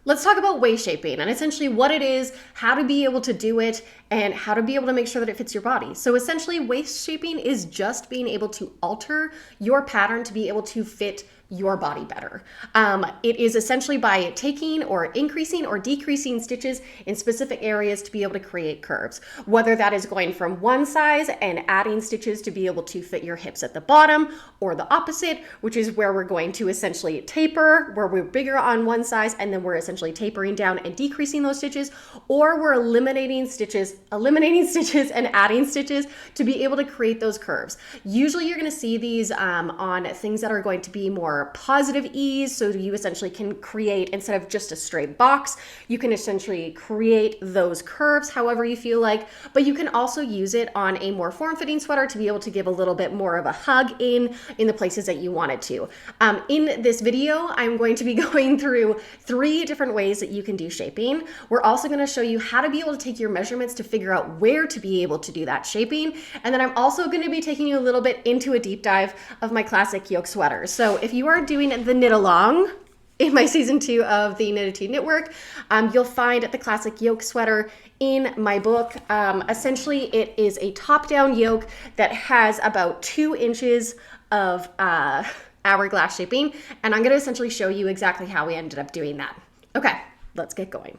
Let's talk about waist shaping and essentially what it is, how to be able to do it, and how to be able to make sure that it fits your body. So essentially waist shaping is just being able to alter your pattern to be able to fit your body better. It is essentially by taking or increasing or decreasing stitches in specific areas to be able to create curves, whether that is going from one size and adding stitches to be able to fit your hips at the bottom, or the opposite, which is where we're going to essentially taper, where we're bigger on one size and then we're essentially tapering down and decreasing those stitches, or we're eliminating stitches and adding stitches to be able to create those curves. Usually you're going to see these on things that are going to be more positive ease. So you essentially can create, instead of just a straight box, you can essentially create those curves however you feel like, but you can also use it on a more form-fitting sweater to be able to give a little bit more of a hug in the places that you want it to. In this video, I'm going to be going through 3 different ways that you can do shaping. We're also going to show you how to be able to take your measurements to figure out where to be able to do that shaping. And then I'm also going to be taking you a little bit into a deep dive of my classic yoke sweaters. So if you are doing the knit along in my season 2 of the KNITATUDE knit work, you'll find the classic yoke sweater in my book. Essentially, it is a top-down yoke that has about 2 inches of hourglass shaping, and I'm going to essentially show you exactly how we ended up doing that. Okay, let's get going.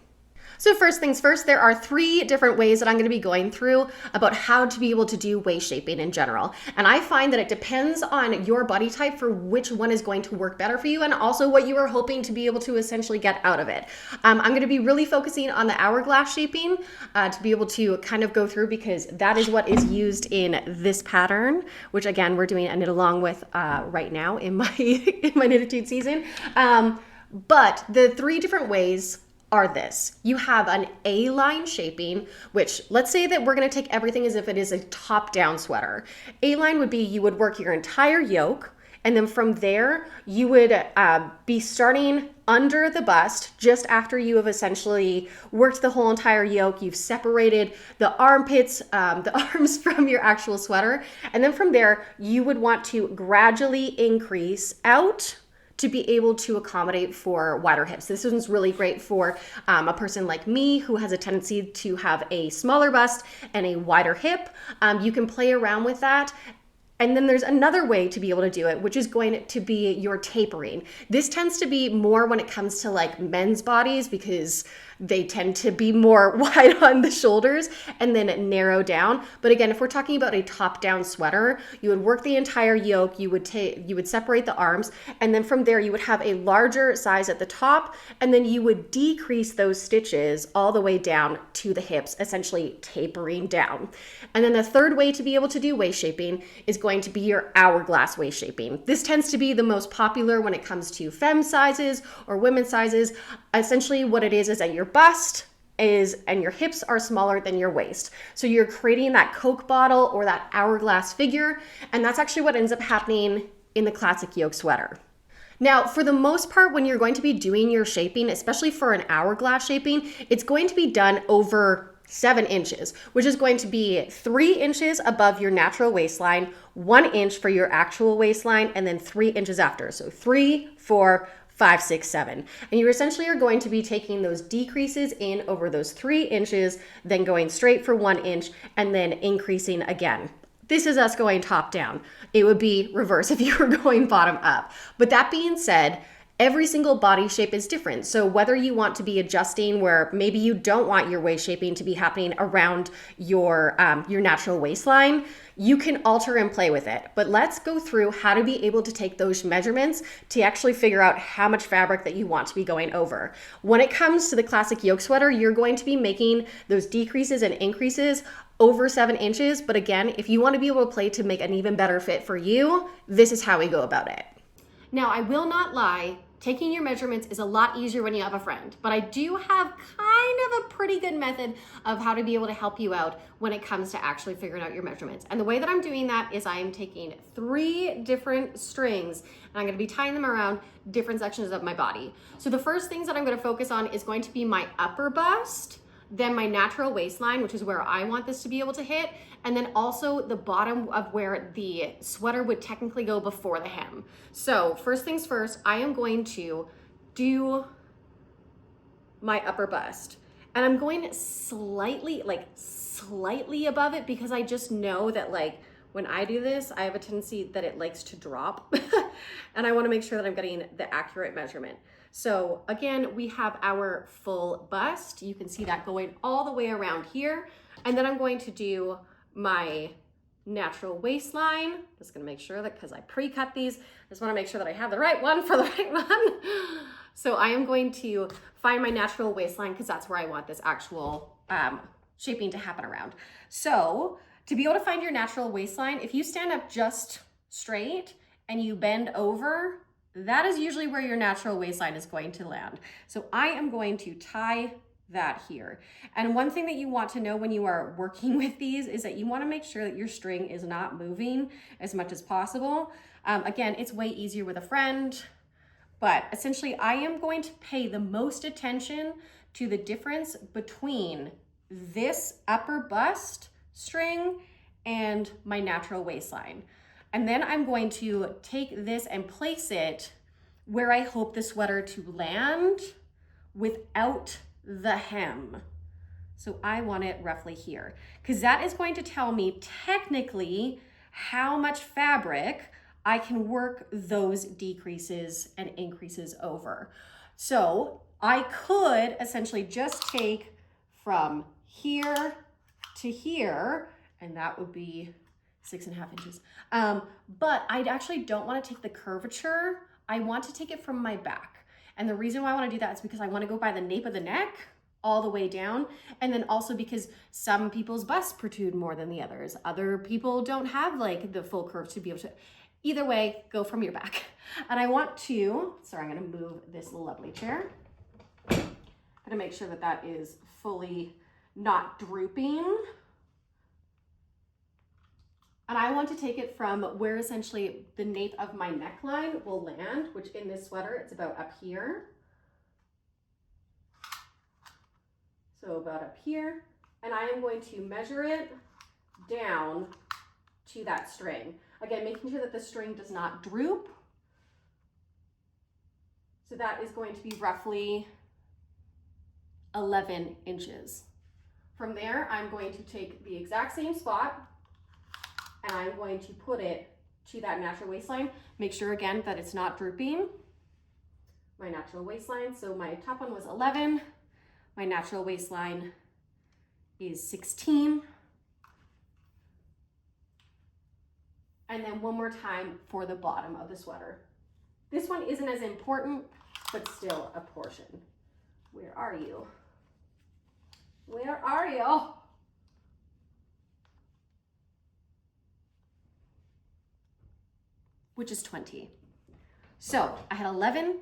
So first things first, there are 3 different ways that I'm going to be going through about how to be able to do waist shaping in general. And I find that it depends on your body type for which one is going to work better for you and also what you are hoping to be able to essentially get out of it. I'm going to be really focusing on the hourglass shaping to be able to kind of go through, because that is what is used in this pattern, which again, we're doing a knit along with right now in my KNITATUDE season. But the 3 different ways are this. You have an A-line shaping, which let's say that we're going to take everything as if it is a top-down sweater. A-line would be you would work your entire yoke, and then from there you would be starting under the bust just after you have essentially worked the whole entire yoke. You've separated the armpits, the arms from your actual sweater, and then from there you would want to gradually increase out to be able to accommodate for wider hips. This one's really great for a person like me who has a tendency to have a smaller bust and a wider hip. You can play around with that. And then there's another way to be able to do it, which is going to be your tapering. This tends to be more when it comes to like men's bodies, because they tend to be more wide on the shoulders and then narrow down. But again, if we're talking about a top-down sweater, you would work the entire yoke, you would separate the arms, and then from there you would have a larger size at the top, and then you would decrease those stitches all the way down to the hips, essentially tapering down. And then the third way to be able to do waist shaping is going to be your hourglass waist shaping. This tends to be the most popular when it comes to femme sizes or women's sizes. Essentially what it is that your bust is and your hips are smaller than your waist. So you're creating that Coke bottle or that hourglass figure, and that's actually what ends up happening in the classic yoke sweater. Now, for the most part, when you're going to be doing your shaping, especially for an hourglass shaping, it's going to be done over 7 inches, which is going to be 3 inches above your natural waistline, 1 inch for your actual waistline, and then 3 inches after. So 3, 4, 5, 6, 7. And you essentially are going to be taking those decreases in over those 3 inches, then going straight for 1 inch, and then increasing again. This is us going top down. It would be reverse if you were going bottom up. But that being said, every single body shape is different. So whether you want to be adjusting where maybe you don't want your waist shaping to be happening around your natural waistline, you can alter and play with it. But let's go through how to be able to take those measurements to actually figure out how much fabric that you want to be going over. When it comes to the classic yoke sweater, you're going to be making those decreases and increases over 7 inches. But again, if you want to be able to play to make an even better fit for you, this is how we go about it. Now, I will not lie, taking your measurements is a lot easier when you have a friend, but I do have kind of a pretty good method of how to be able to help you out when it comes to actually figuring out your measurements. And the way that I'm doing that is I am taking 3 different strings and I'm going to be tying them around different sections of my body. So the first things that I'm going to focus on is going to be my upper bust, then my natural waistline, which is where I want this to be able to hit, and then also the bottom of where the sweater would technically go before the hem. So first things first, I am going to do my upper bust. And I'm going slightly, like slightly above it, because I just know that like when I do this, I have a tendency that it likes to drop. And I wanna make sure that I'm getting the accurate measurement. So again, we have our full bust. You can see that going all the way around here. And then I'm going to do my natural waistline. Just gonna make sure that, because I pre-cut these, I just wanna make sure that I have the right one for the right one. So I am going to find my natural waistline, because that's where I want this actual shaping to happen around. So to be able to find your natural waistline, if you stand up just straight and you bend over, that is usually where your natural waistline is going to land. So I am going to tie that here. And one thing that you want to know when you are working with these is that you want to make sure that your string is not moving as much as possible. Again, it's way easier with a friend, but essentially I am going to pay the most attention to the difference between this upper bust string and my natural waistline. And then I'm going to take this and place it where I hope the sweater to land without the hem. So I want it roughly here, because that is going to tell me technically how much fabric I can work those decreases and increases over. So I could essentially just take from here to here, and that would be 6.5 inches. But I actually don't want to take the curvature. I want to take it from my back. And the reason why I want to do that is because I want to go by the nape of the neck all the way down. And then also because some people's busts protrude more than the others. Other people don't have like the full curve to be able to, either way, go from your back. And I want to, sorry, I'm going to move this lovely chair. I'm going to make sure that that is fully not drooping. And I want to take it from where essentially the nape of my neckline will land, which in this sweater, it's about up here. So about up here. And I am going to measure it down to that string. Again, making sure that the string does not droop. So that is going to be roughly 11 inches. From there, I'm going to take the exact same spot and I'm going to put it to that natural waistline. Make sure again that it's not drooping. My natural waistline, so my top one was 11. My natural waistline is 16. And then one more time for the bottom of the sweater. This one isn't as important, but still a portion. Where are you? Where are you? Which is 20. So I had 11,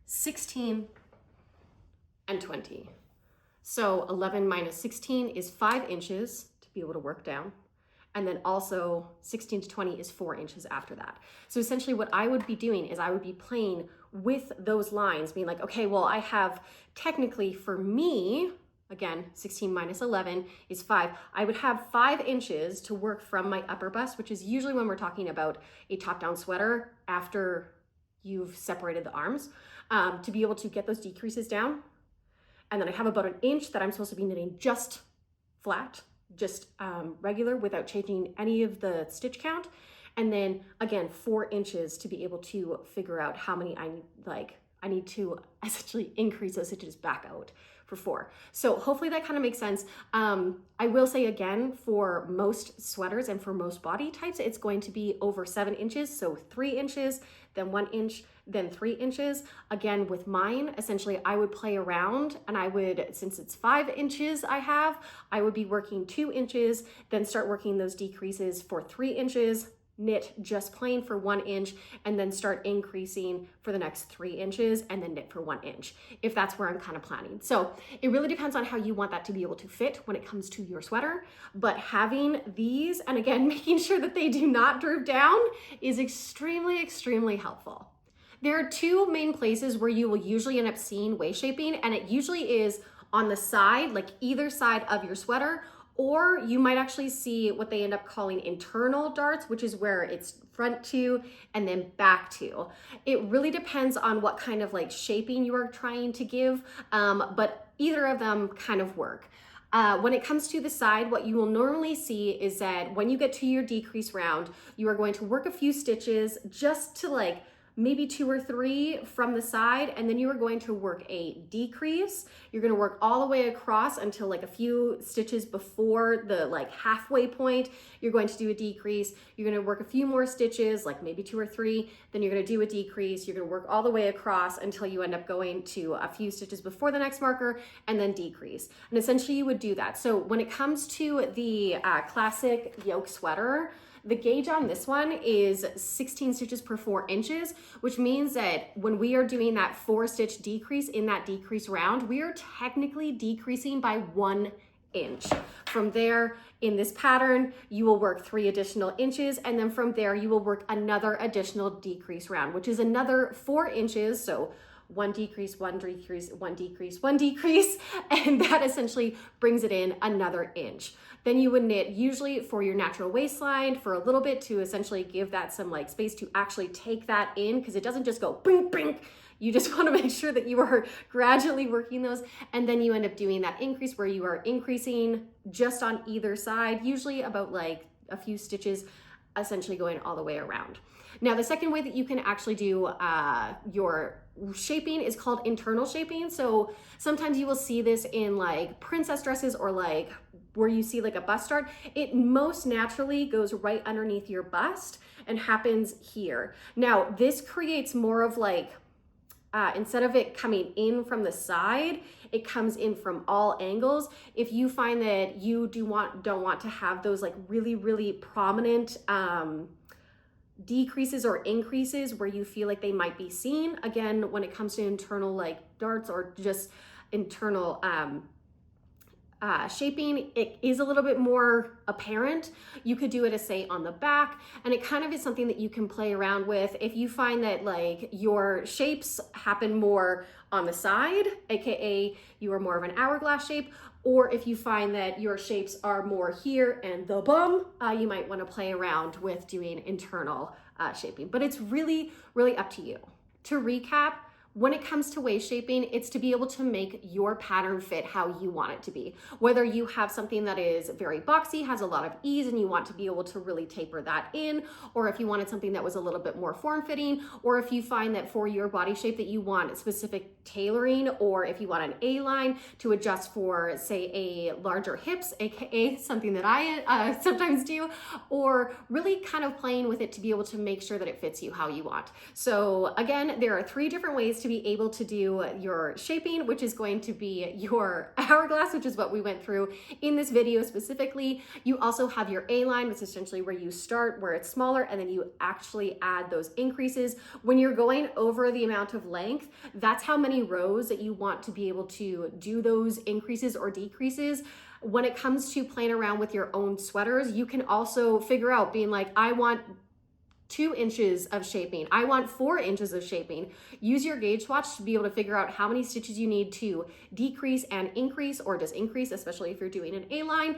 16, and 20. So 11 minus 16 is 5 inches to be able to work down. And then also 16 to 20 is 4 inches after that. So essentially what I would be doing is I would be playing with those lines, being like, okay, well, I have technically for me, again, 16 minus 11 is 5. I would have 5 inches to work from my upper bust, which is usually when we're talking about a top-down sweater after you've separated the arms, to be able to get those decreases down. And then I have about an inch that I'm supposed to be knitting just flat, just regular without changing any of the stitch count. And then again, 4 inches to be able to figure out how many I need to essentially increase those stitches back out for 4. So hopefully that kind of makes sense. I will say again, for most sweaters and for most body types, it's going to be over 7 inches. So 3 inches, then 1 inch, then 3 inches. Again, with mine, essentially I would play around and I would, since it's 5 inches I would be working 2 inches, then start working those decreases for 3 inches, knit just plain for 1 inch, and then start increasing for the next 3 inches and then knit for 1 inch, if that's where I'm kind of planning. So it really depends on how you want that to be able to fit when it comes to your sweater. But having these, and again, making sure that they do not droop down, is extremely, extremely helpful. There are 2 main places where you will usually end up seeing waist shaping, and it usually is on the side, like either side of your sweater, or you might actually see what they end up calling internal darts, which is where it's front two, and then back two. It really depends on what kind of like shaping you are trying to give, but either of them kind of work. When it comes to the side, what you will normally see is that when you get to your decrease round, you are going to work a few stitches just to like maybe 2 or 3 from the side, and then you are going to work a decrease. You're going to work all the way across until like a few stitches before the like halfway point. You're going to do a decrease. You're going to work a few more stitches, like maybe 2 or 3. Then you're going to do a decrease. You're going to work all the way across until you end up going to a few stitches before the next marker, and then decrease. And essentially you would do that. So when it comes to the classic yoke sweater, the gauge on this one is 16 stitches per 4 inches, which means that when we are doing that 4-stitch decrease in that decrease round, we are technically decreasing by 1 inch. From there, in this pattern, you will work 3 additional inches, and then from there, you will work another additional decrease round, which is another 4 inches. So 1 decrease, 1 decrease, 1 decrease, 1 decrease, and that essentially brings it in another inch. Then you would knit usually for your natural waistline for a little bit to essentially give that some like space to actually take that in, because it doesn't just go bing, bing. You just want to make sure that you are gradually working those, and then you end up doing that increase where you are increasing just on either side, usually about like a few stitches, essentially going all the way around. Now, the second way that you can actually do your shaping is called internal shaping. So sometimes you will see this in like princess dresses or like where you see like a bust start. It most naturally goes right underneath your bust and happens here. Now, this creates more of like, instead of it coming in from the side, it comes in from all angles. If you find that you don't want to have those like really, really prominent decreases or increases where you feel like they might be seen, again, when it comes to internal like darts or just internal shaping, it is a little bit more apparent. You could do it as say on the back, and it kind of is something that you can play around with. If you find that like your shapes happen more on the side, aka you are more of an hourglass shape, or if you find that your shapes are more here and the bum, you might want to play around with doing internal shaping, but it's really, really up to you. To recap, when it comes to waist shaping, it's to be able to make your pattern fit how you want it to be. Whether you have something that is very boxy, has a lot of ease, and you want to be able to really taper that in, or if you wanted something that was a little bit more form-fitting, or if you find that for your body shape that you want specific tailoring, or if you want an A-line to adjust for, say, a larger hips, aka something that I sometimes do, or really kind of playing with it to be able to make sure that it fits you how you want. So again, there are 3 different ways to be able to do your shaping, which is going to be your hourglass, which is what we went through in this video specifically. You also have your A-line, which is essentially where you start, where it's smaller, and then you actually add those increases. When you're going over the amount of length, that's how many rows that you want to be able to do those increases or decreases. When it comes to playing around with your own sweaters, you can also figure out being like, I want 2 inches of shaping. I want 4 inches of shaping. Use your gauge swatch to be able to figure out how many stitches you need to decrease and increase, or just increase, especially if you're doing an A-line.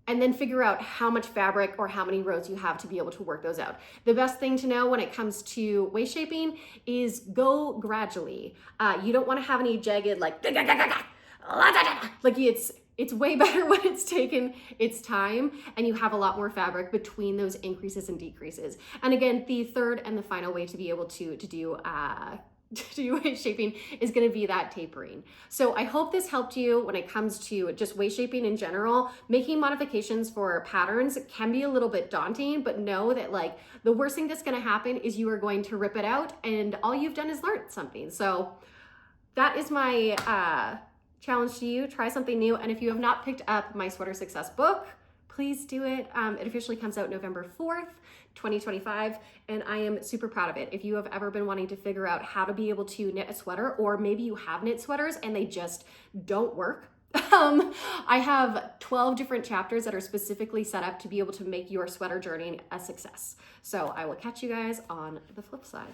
And then figure out how much fabric or how many rows you have to be able to work those out. The best thing to know when it comes to waist shaping is go gradually. You don't want to have any jagged like it's way better when it's taken its time and you have a lot more fabric between those increases and decreases. And again, the third and the final way to be able to do waist shaping is going to be that tapering. So I hope this helped you when it comes to just waist shaping in general. Making modifications for patterns can be a little bit daunting, but know that like the worst thing that's going to happen is you are going to rip it out and all you've done is learn something. So that is my challenge to you. Try something new. And if you have not picked up my Sweater Success book, please do it. It officially comes out November 4th, 2025, and I am super proud of it. If you have ever been wanting to figure out how to be able to knit a sweater, or maybe you have knit sweaters and they just don't work, I have 12 different chapters that are specifically set up to be able to make your sweater journey a success. So I will catch you guys on the flip side.